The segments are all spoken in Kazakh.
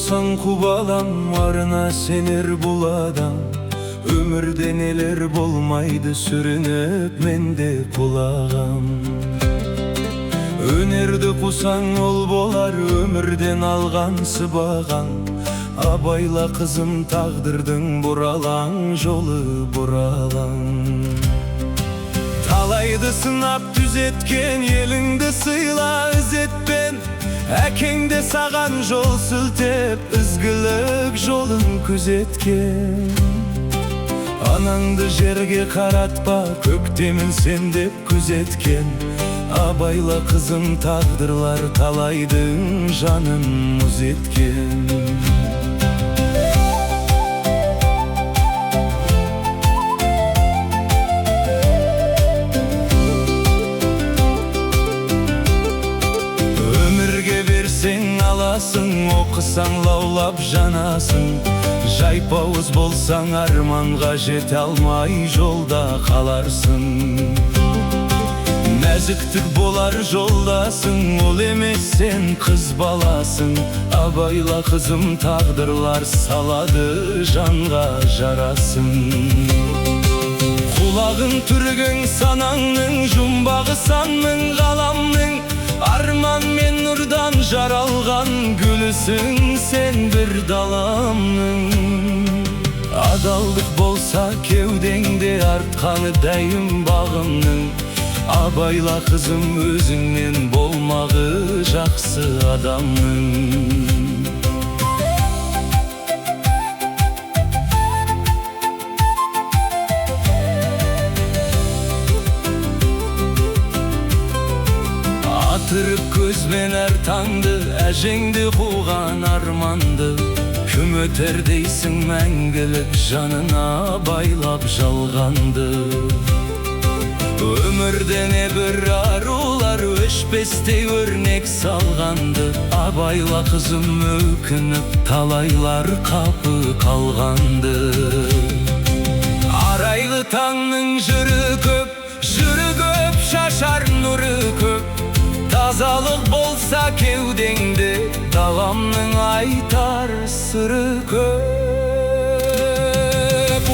bolsan kubalam, varına senir buladan. Ömürde neler bolmaydı sürünüp mende kulağam. Önerde kusan ol bolar, ömürden algan sıbağan. Abayla kızım tağdırdın buralan, jolu buralan. Talaydı sınap düzetken, yelinde sıyla izetpen. Ekende sağan jol sültep, ızgılık jolun küzetken. Anandı jerge karatpa, köktemin sen dep küzetken. Abayla kızım tağdırlar talaydın, canım muzetken. Sen alasın, okusan lavlap janasın. Jaypavuz bolsan armanға jete almay jolda kalarsın. Näziktik bolar joldasın, ol emes sen kız balasın. Abayla kızım tağdırlar saladı, janға jarasın. Kulağın türgün sananның, jumbağı sanның kalamның. Arman men nurdan jaralgan, gülüsün sen bir dalamның. Adallık bolsa kevdengde artkanı dayım bağımның. Abayla kızım özüңнен bolmağı jakсы adamның. Atırıp gözmen er tаңды, әжеңді қуған арманды. Күм өтер дейсің мәңгілік, жанына байлап жалғанды. Өмірдене бір арулар өшпестей өрнек салғанды. Абайла қызым өкініп, талайлар қапы қалғанды. Арайлы таңның жүрі көп, шашар нұры көп. Тазалық болса кеудеңде, даламның айтар сыры көп.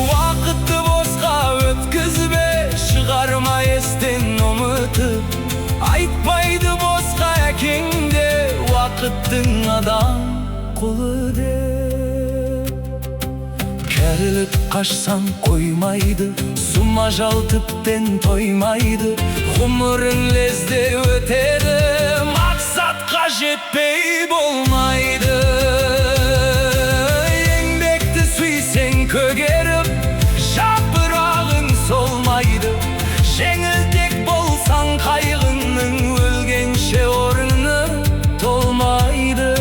Уақытты босқа өткізбе, шығарма естен ұмытып. Айтпайды босқа әкеңде, уақыттың адам құлы деп. Кәрілік қашсам қоймайды, сума жалтыптен тоймайды. Ғұмырың лезде өтеді, мақсатқа жетпей болмайды. Еңбекті сүйсең көгеріп, жапырағың солмайды. Жеңілтек болсаң қайғыңның, өлгенше орны толмайды.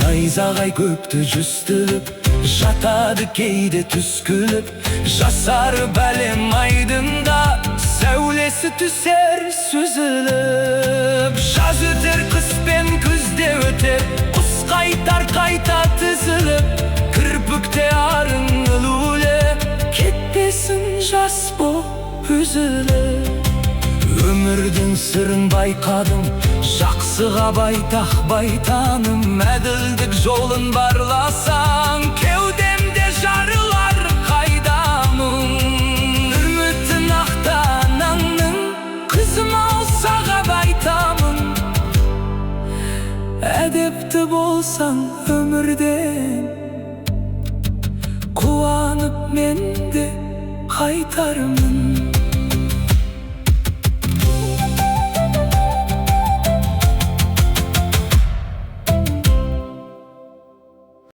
Найзағай көпті жүстіліп, жатады кейде түскіліп. Жасары бәлем айдында, сәулесі түсер сүзіліп. Жаз өтер, қыс пен күзде өтер, құс қайтар қайта тізіліп. Кірпікте арың ілулеп, кетпесін жас боп үзіліп. Өмірдің сырын байқадым, жақсыға байтақ байтаным. Әділдік жолын барласаң, кеудемде жарылар қайдамың. Үмітін ақтанаңның, қызым алсаға байтамын. Әдепті болсаң өмірден, қуанып мен де қайтармын.